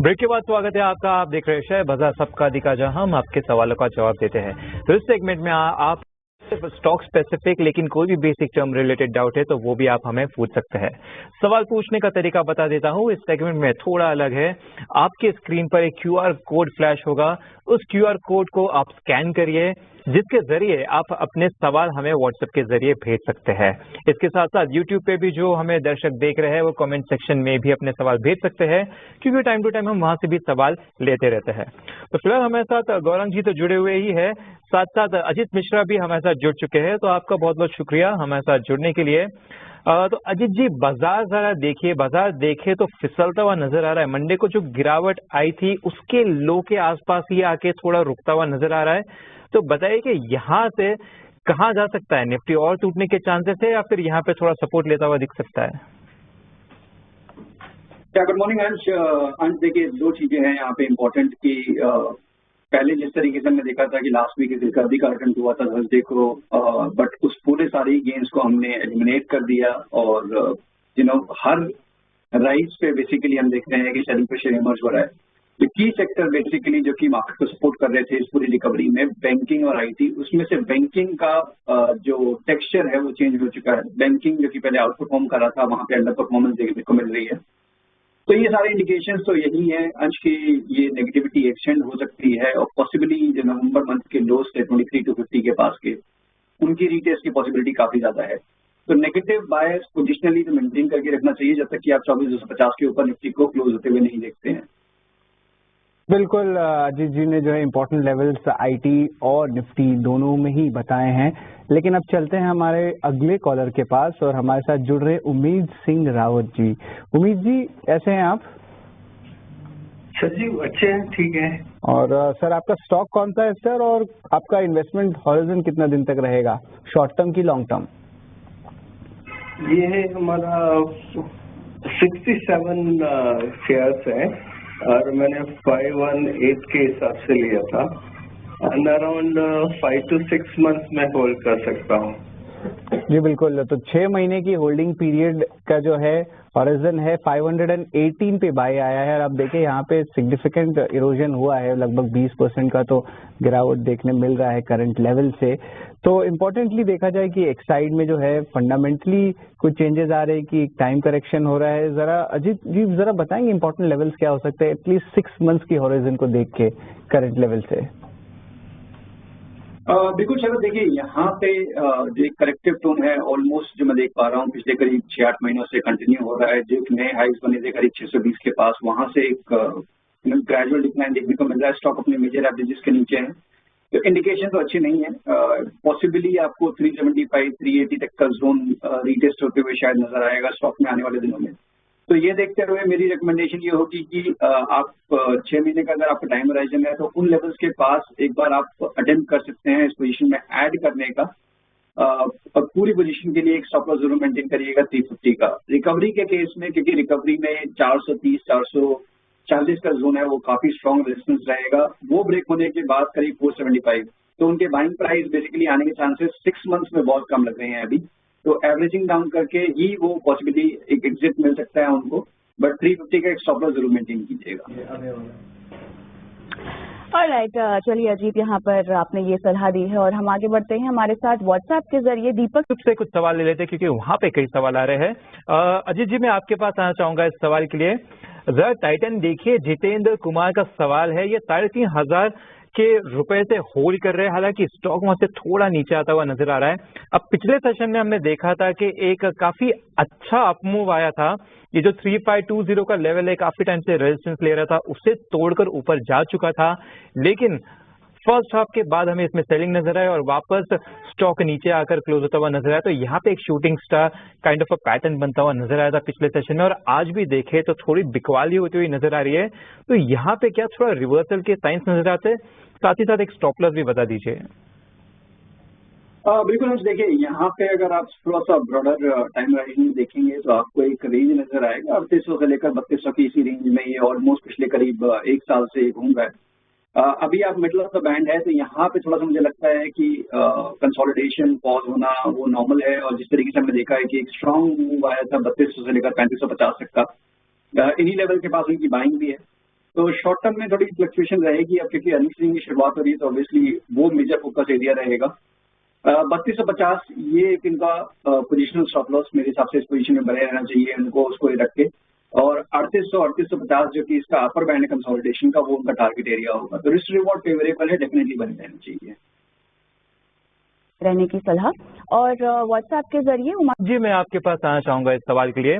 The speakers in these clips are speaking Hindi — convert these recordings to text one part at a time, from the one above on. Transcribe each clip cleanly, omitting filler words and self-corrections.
ब्रेक के बाद स्वागत है आपका। आप देख रहे हैं शेयर बाजार सबका दिखा, जहां हम आपके सवालों का जवाब देते हैं। तो इस सेगमेंट में आप सिर्फ स्टॉक स्पेसिफिक लेकिन कोई भी बेसिक टर्म रिलेटेड डाउट है तो वो भी आप हमें पूछ सकते हैं। सवाल पूछने का तरीका बता देता हूं, इस सेगमेंट में थोड़ा अलग है। आपके स्क्रीन पर एक क्यूआर कोड फ्लैश होगा, उस क्यूआर कोड को आप स्कैन करिए, जिसके जरिए आप अपने सवाल हमें व्हाट्सएप के जरिए भेज सकते हैं। इसके साथ साथ यूट्यूब पे भी जो हमें दर्शक देख रहे हैं वो कमेंट सेक्शन में भी अपने सवाल भेज सकते हैं, क्योंकि टाइम टू टाइम हम वहां से भी सवाल लेते रहते हैं। तो फिलहाल हमारे साथ गौरंग जी तो जुड़े हुए ही है, साथ साथ अजीत मिश्रा भी हमारे साथ जुड़ चुके हैं। तो आपका बहुत बहुत शुक्रिया हमारे साथ जुड़ने के लिए। तो अजीत जी, बाजार जरा देखिए, बाजार देखे तो फिसलता हुआ नजर आ रहा है। मंडे को जो गिरावट आई थी उसके लो के आसपास ही आके थोड़ा रुकता हुआ नजर आ रहा है। तो बताइए कि यहाँ से कहाँ जा सकता है? निफ्टी और टूटने के चांसेस है या फिर यहाँ पे थोड़ा सपोर्ट लेता हुआ दिख सकता है? गुड मॉर्निंग अंश। अंश देखिए, दो चीजें हैं यहाँ पे इम्पोर्टेंट कि पहले जिस तरीके से हमने देखा था कि लास्ट वीक रिकवरी का अटेम्प्ट हुआ था थर्सडे को, बट उस पूरे सारे गेन्स को हमने एलिमिनेट कर दिया और हर राइज पे बेसिकली हम देख रहे हैं कि सेलिंग प्रेशर इमर्ज हो रहा है। तो की सेक्टर बेसिकली जो कि मार्केट को सपोर्ट कर रहे थे इस पूरी रिकवरी में, बैंकिंग और आईटी, उसमें से बैंकिंग का जो टेक्सचर है वो चेंज हो चुका है। बैंकिंग जो कि पहले आउट परफॉर्म कर रहा था, वहां पे अंडर परफॉर्मेंस देखने को मिल रही है। तो ये सारे इंडिकेशंस तो यही है अंश की ये नेगेटिविटी एक्सटेंड हो सकती है और पॉसिबली जो नवंबर मंथ के लोस थे 23 to 50 के पास के, उनकी रीटेस्ट की पॉसिबिलिटी काफी ज्यादा है। तो नेगेटिव बायस पोजिशनली तो मेंटेन करके रखना चाहिए जब तक कि आप 24,250 के ऊपर निफ्टी को क्लोज होते हुए नहीं देखते हैं। बिल्कुल, अजीत जी ने जो है इम्पोर्टेंट लेवल्स आईटी और निफ्टी दोनों में ही बताए हैं। लेकिन अब चलते हैं हमारे अगले कॉलर के पास और हमारे साथ जुड़ रहे उम्मीद सिंह रावत जी। उम्मीद जी, कैसे हैं आप? सर जी अच्छे हैं, ठीक है। और सर, आपका स्टॉक कौन सा है सर, और आपका इन्वेस्टमेंट हॉरिजन कितना दिन तक रहेगा, शॉर्ट टर्म की लॉन्ग टर्म? ये है हमारा 67 शेयर्स है और मैंने 518 के हिसाब से लिया था एंड अराउंड 5 to 6 मंथ्स में होल्ड कर सकता हूँ। जी बिल्कुल, तो 6 महीने की होल्डिंग पीरियड का जो है हॉरिजन है 518 पे बाय आया है। और आप देखिए यहाँ पे सिग्निफिकेंट इरोजन हुआ है, लगभग 20% का तो गिरावट देखने मिल रहा है करंट लेवल से। तो इम्पोर्टेंटली देखा जाए कि एक साइड में जो है फंडामेंटली कुछ चेंजेस आ रहे हैं कि टाइम करेक्शन हो रहा है। जरा अजीत जी जरा बताएंगे इम्पोर्टेंट लेवल्स क्या हो सकते हैं एटलीस्ट 6 मंथ्स की हॉरिजन को देख के करंट लेवल से? बिल्कुल शरद, देखिए यहाँ पे जो एक करेक्टिव टोन है ऑलमोस्ट जो मैं देख पा रहा हूँ पिछले करीब 6-8 महीनों से कंटिन्यू हो रहा है। जो नए हाइज बने थे करीब 620 के पास, वहां से एक ग्रेजुअल डिक्लाइन देखने को मिल रहा है। स्टॉक अपने मेजर एवरेजेस के नीचे है, तो इंडिकेशन तो अच्छी नहीं है। पॉसिबली आपको 375, 380 तक का जोन रीटेस्ट होते हुए शायद नजर आएगा स्टॉक में आने वाले दिनों में। तो ये देखते हुए मेरी रिकमेंडेशन ये होगी कि आप 6 महीने का अगर आपका टाइम होराइजन है तो उन लेवल्स के पास एक बार आप अटेम्प्ट कर सकते हैं इस पोजीशन में ऐड करने का। और पूरी पोजीशन के लिए एक स्टॉप लॉस जरूर मेंटेन करिएगा 350 का। रिकवरी के केस में, क्योंकि रिकवरी में 430, 440 का जोन है वो काफी स्ट्रॉन्ग रेजिस्टेंस रहेगा। वो ब्रेक होने के बाद करीब 475, तो उनके बाइंग प्राइस बेसिकली आने के चांसेस 6 मंथ्स में बहुत कम लग रहे हैं अभी। तो एवरेजिंग डाउन करके ही वो पॉसिबिलिटी एक एग्जिट मिल सकता है उनको, बट 350 का एक स्टॉप लॉस जरूर मेंटेन कीजिएगा। ऑलराइट, चलिए अजीत, यहाँ पर आपने ये सलाह दी है और हम आगे बढ़ते हैं। हमारे साथ व्हाट्सएप के जरिए दीपक से कुछ सवाल ले लेते हैं क्योंकि वहां पे कई सवाल आ रहे हैं। अजीत जी, मैं आपके पास आना चाहूंगा इस सवाल के लिए। जरा टाइटन देखिए, जितेंद्र कुमार का सवाल है, ये 3,500 के रुपए से होल्ड कर रहे हैं, हालांकि स्टॉक वहां से थोड़ा नीचे आता हुआ नजर आ रहा है। अब पिछले सेशन में हमने देखा था कि एक काफी अच्छा अपमूव आया था। ये जो 3520 का लेवल है, काफी टाइम से रेजिस्टेंस ले रहा था, उससे तोड़कर ऊपर जा चुका था, लेकिन फर्स्ट हाफ के बाद हमें इसमें सेलिंग नजर आया और वापस स्टॉक नीचे आकर क्लोज होता हुआ नजर आया। तो यहाँ पे एक shooting star kind of a pattern बनता हुआ नजर आया था पिछले सेशन में, और आज भी देखे तो थोड़ी बिकवाली होती हुई नजर आ रही है। तो यहाँ पे क्या थोड़ा रिवर्सल के साइंस नजर आते हैं? साथ ही साथ एक स्टॉप लॉस भी बता दीजिए। बिल्कुल, देखिए यहाँ पे अगर आप थोड़ा सा ब्रॉडर टाइम राइजिंग देखेंगे तो आपको एक रेंज नजर आएगा 3800 से लेकर 3200 की इसी रेंज में ये ऑलमोस्ट पिछले करीब 1 साल से घूम रहा है। अभी आप मिडल ऑफ द बैंड है, तो यहाँ पे थोड़ा सा मुझे लगता है कि कंसोलिडेशन पॉज होना वो नॉर्मल है। और जिस तरीके से हमने देखा है कि एक स्ट्रॉन्ग मूव आया था 3200 से लेकर 3550 तक का, इन्हीं लेवल के पास उनकी बाइंग भी है। तो शॉर्ट टर्म में थोड़ी फ्लक्चुएशन रहेगी अब, क्योंकि अर्निंग सीजन की शुरुआत हो रही है, तो ऑब्वियसली वो मेजर फोकस एरिया रहेगा। 3250 ये एक इनका पोजिशनल स्टॉप लॉस मेरे हिसाब से इस पोजीशन में बने रहना चाहिए उनको, उसको रख के। और 3850 जो कि इसका अपर बैंड कंसोलिडेशन का, वो उनका टारगेट एरिया होगा। तो रिस्क रिवॉर्ड फेवरेबल है, डेफिनेटली बने रहना चाहिए रहने की सलाह। और व्हाट्सएप के जरिए जी मैं आपके पास आना चाहूंगा इस सवाल के लिए।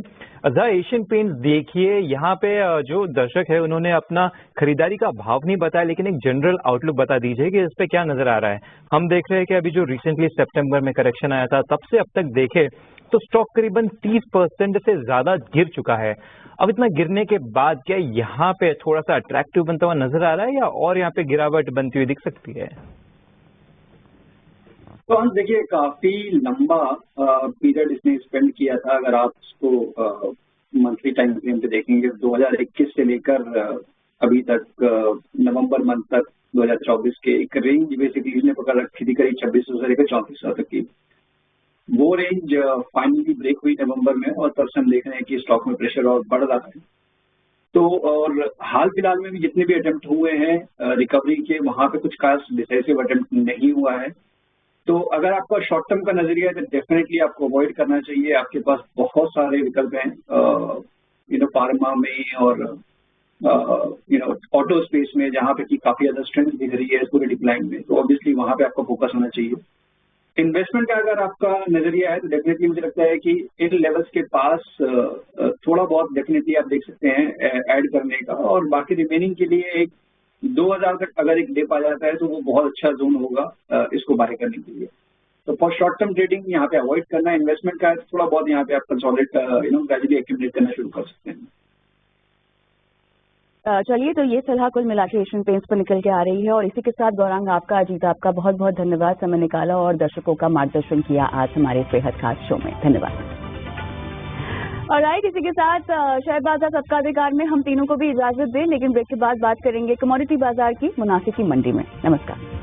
द एशियन पेंट्स देखिए यहाँ पे जो दर्शक है उन्होंने अपना खरीदारी का भाव नहीं बताया, लेकिन एक जनरल आउटलुक बता दीजिए कि इस पे क्या नजर आ रहा है। हम देख रहे हैं कि अभी जो रिसेंटली सितंबर में करेक्शन आया था, तब से अब तक देखे तो स्टॉक करीबन 30% से ज्यादा गिर चुका है। अब इतना गिरने के बाद क्या यहाँ पे थोड़ा सा अट्रैक्टिव बनता हुआ नजर आ रहा है, या और यहाँ पे गिरावट बनती हुई दिख सकती है? तो हम देखिए काफी लंबा पीरियड इसने स्पेंड किया था। अगर आप इसको मंथली टाइम फ्रेम पे देखेंगे 2021 से लेकर अभी तक नवंबर मंथ तक 2024 के एक रेंज बेसिकली इसने पकड़ रखी थी, करीब 2600 से लेकर 3400 तक की। वो रेंज फाइनली ब्रेक हुई नवंबर में, और तब से हम देख रहे हैं कि स्टॉक में प्रेशर और बढ़ रहा है। तो और हाल फिलहाल में भी जितने भी अटेम्प्ट हुए हैं रिकवरी के, वहां पे कुछ खास डिसाइसिव अटेम्प्ट नहीं हुआ है। तो अगर आपका शॉर्ट टर्म का नजरिया है तो डेफिनेटली आपको अवॉइड करना चाहिए। आपके पास बहुत सारे विकल्प हैं फार्मा में और ऑटो स्पेस में, जहां पे कि काफी ज्यादा स्ट्रेंथ दिख रही है इस पूरे डिक्लाइन में। तो ऑब्वियसली वहां पे आपका फोकस होना चाहिए। इन्वेस्टमेंट का अगर आपका नजरिया है तो डेफिनेटली मुझे लगता है कि इन लेवल्स के पास थोड़ा बहुत डेफिनेटली आप देख सकते हैं ऐड करने का, और बाकी रिमेनिंग के लिए एक 2000 तक अगर एक डिप आ जाता है तो वो बहुत अच्छा जोन होगा इसको बाय करने के लिए। तो फॉर शॉर्ट टर्म ट्रेडिंग यहाँ पे अवॉइड करना है। इन्वेस्टमेंट का है थोड़ा बहुत यहाँ पे आप कंसोलिडेट ग्रेजुअली एक्यूमुलेट करना शुरू कर सकते हैं। चलिए, तो ये सलाह कुल मिला के एशियन पेंट्स पर निकल के आ रही है। और इसी के साथ गौरांग आपका, अजीत आपका बहुत बहुत धन्यवाद, समय निकाला और दर्शकों का मार्गदर्शन किया आज हमारे बेहद खास शो में। धन्यवाद। और राइट, इसी के साथ शेयर बाजार सबका अधिकार में हम तीनों को भी इजाजत दें, लेकिन ब्रेक के बाद बात करेंगे कमोडिटी बाजार की, मुनाफे की मंडी में। नमस्कार।